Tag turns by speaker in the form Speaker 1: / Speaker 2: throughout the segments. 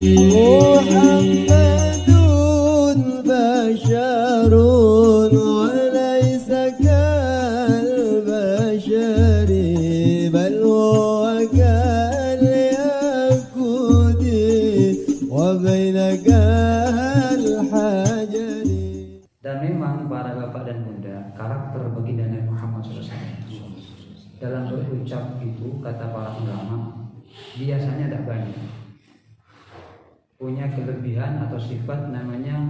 Speaker 1: Muhammadun basyarun wa laysa kal basyari bal huwa kal yakudi wa bainakal hajari.
Speaker 2: Dan memang para bapak dan bunda, karakter baginda Nabi Muhammad SAW dalam berucap itu, kata para ulama, biasanya tidak banyak, punya kelebihan atau sifat namanya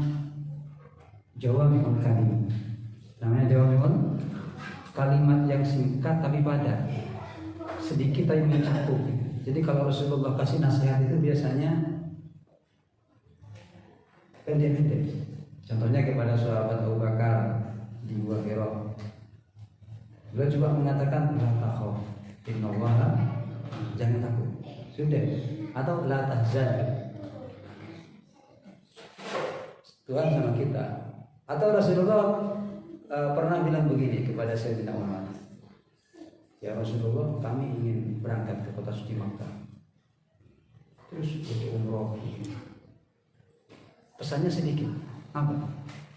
Speaker 2: jawami'ul kalim. Namanya jawami'ul kalimat yang singkat tapi padat, sedikit tapi mencakup. Jadi kalau Rasulullah kasih nasihat itu biasanya pendek-pendek. Contohnya kepada sahabat Abu Bakar di Gua Hira, beliau juga mengatakan la takhaf innallaha, jangan takut, sudah. Atau la tahzan, Tuhan sama kita. Atau Rasulullah pernah bilang begini kepada Sayyidina Umar, ya Rasulullah, kami ingin berangkat ke kota suci Makkah, terus untuk umroh. Pesannya sedikit, apa?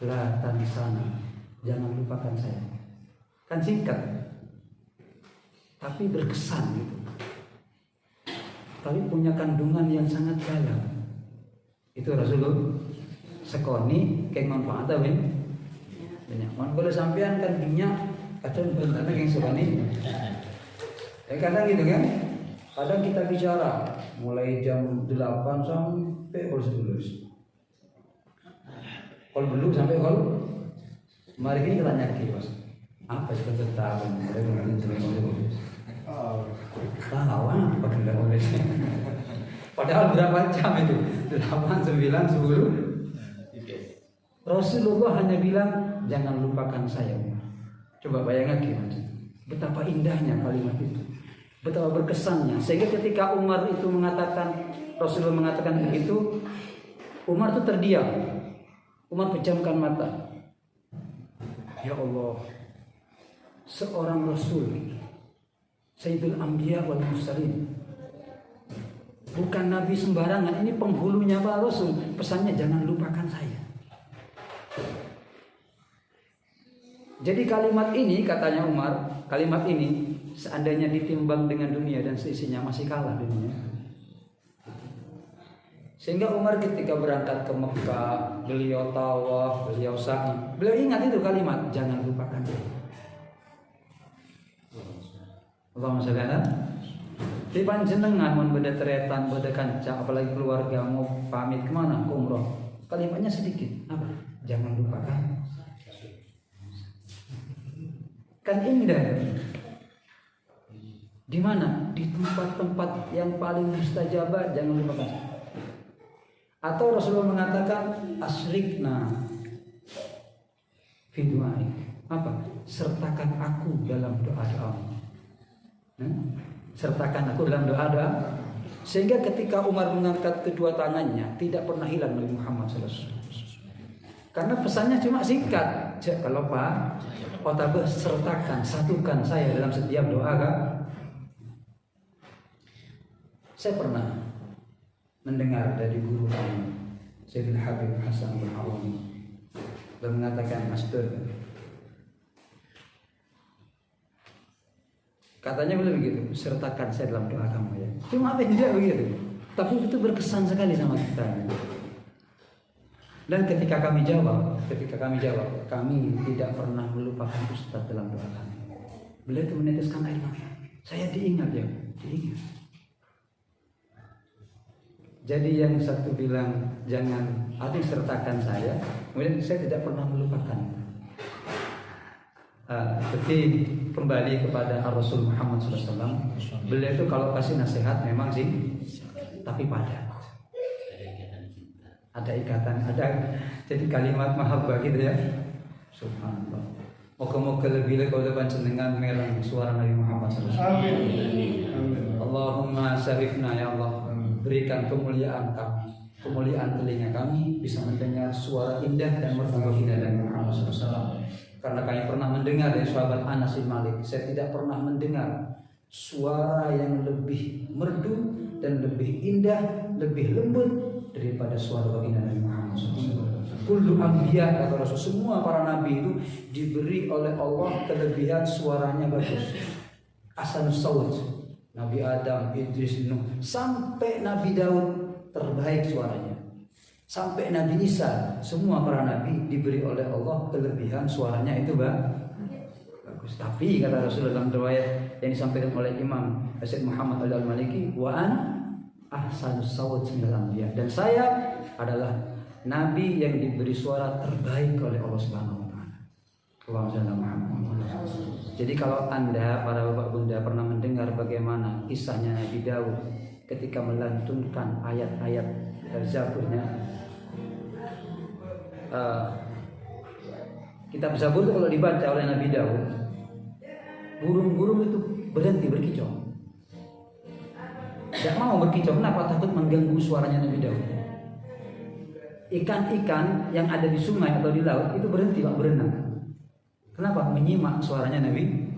Speaker 2: La tansana, jangan lupakan saya. Kan singkat, tapi berkesan gitu. Tapi punya kandungan yang sangat dalam. Itu Rasulullah sekoni kayak manfaat banyak. Man boleh sampean kan dinyak kadang bentana yang sekoni. Ya kadang gitu kan. Kadang kita bicara mulai jam 8 sampai pukul 11. Kalau belum sampai kalau mari ini kita nyaki Mas. Apa sih ketahuan mulai ngomong tahuan apa tidak boleh. Padahal berapa jam itu? 8, 9, 10. Rasulullah hanya bilang jangan lupakan saya. Coba bayangkan gimana, betapa indahnya kalimat itu, betapa berkesannya. Sehingga ketika Umar itu mengatakan, Rasulullah mengatakan begitu, Umar itu terdiam. Umar pejamkan mata. Ya Allah, seorang Rasul, Sayyidul Anbiya wal Mursalin, bukan Nabi sembarangan, ini penghulunya para Rasul. Pesannya jangan lupakan saya. Jadi kalimat ini, katanya Umar, kalimat ini seandainya ditimbang dengan dunia dan seisinya masih kalah dunia. Sehingga Umar ketika berangkat ke Mekah, beliau tawaf, beliau sa'i, beliau ingat itu kalimat, jangan lupakan dia. Allahumma sholli ala. Di panjenengan mun beda teretan, beda kanca, apalagi keluarga mau pamit kemana? Ke umroh. Kalimatnya sedikit, apa? Jangan lupakan. Kan indah. Di mana? Di tempat-tempat yang paling mustajabah, jangan lupakan. Atau Rasulullah mengatakan asyrikna fi du'aik. Apa? Sertakan aku dalam doa-doamu. Sertakan aku dalam doa-doa. Sehingga ketika Umar mengangkat kedua tangannya, tidak pernah hilang Nabi Muhammad SAW. Karena pesannya cuma singkat. Kalau Pak Otabah sertakan, satukan saya dalam setiap doa kan? Saya pernah mendengar dari guru kami, Sayyidul Habib Hasan bin Awami, beliau mengatakan, Master, katanya beliau begitu, sertakan saya dalam doa kamu ya. Cuma apa tidak begitu, tapi itu berkesan sekali sama kita. Dan ketika kami jawab, kami tidak pernah melupakan Ustaz dalam doa kami. Beliau itu meneteskan air mata. Saya diingat ya, diingat. Jadi yang satu bilang jangan adik sertakan saya, kemudian saya tidak pernah melupakan. Seperti kembali kepada Rasul Muhammad SAW, beliau itu kalau kasih nasihat memang sih, tapi padat. Ada ikatan, ada jadi kalimat mahabbah gitu ya. Subhanallah. Moga-moga lebih kalau panjenengan merang suara Nabi Muhammad SAW. Amin. Allahumma syarifna ya Allah. Berikan kemuliaan kami, kemuliaan telinga kami bisa mendengar suara indah dan merdu baginda Nabi Muhammad SAW. Karena kami pernah mendengar dari sahabat Anas bin Malik, saya tidak pernah mendengar suara yang lebih merdu dan lebih indah, lebih lembut daripada suara baginda Nabi Muhammad SAW. Kullu anbiya, kata Rasul, semua para nabi itu diberi oleh Allah kelebihan suaranya bagus. Hasanus saut, Nabi Adam, Idris, Nuh, sampai Nabi Daud terbaik suaranya. Sampai Nabi Isa, semua para nabi diberi oleh Allah kelebihan suaranya itu bagus. Tapi kata Rasul dalam riwayat yang disampaikan oleh Imam Syekh Muhammad Al-Maliki, wa an ahsanus saut minal anbiya, dan saya adalah nabi yang diberi suara terbaik oleh Allah Subhanahu wa taala. Jadi kalau Anda para bapak bunda pernah mendengar bagaimana kisahnya Nabi Daud ketika melantunkan ayat-ayat Zaburnya, kitab Zabur itu kalau dibaca oleh Nabi Daud, burung-burung itu berhenti berkicau. Tidak mau berkicau, kenapa? Takut mengganggu suaranya Nabi Daud. Ikan-ikan yang ada di sungai atau di laut itu berhenti Pak berenang. Kenapa? Menyimak suaranya Nabi.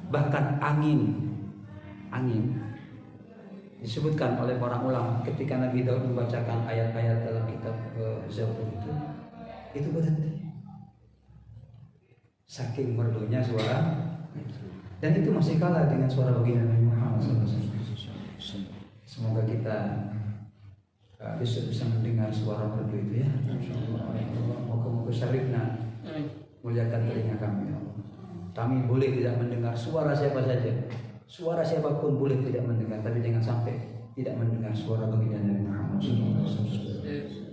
Speaker 2: Bahkan angin disebutkan oleh para ulama ketika Nabi Daud membacakan ayat-ayat dalam kitab Zabur itu berhenti. Saking merdunya suara, dan itu masih kalah dengan suara baginda Nabi Muhammad SAW. Semoga kita besok bisa mendengar suara merdu itu ya. Moga-moga syarifna muliakan telinga kami ya Allah. Kami boleh tidak mendengar suara siapa saja, suara siapapun boleh tidak mendengar, tapi jangan sampai tidak mendengar suara baginda Nabi Muhammad SAW.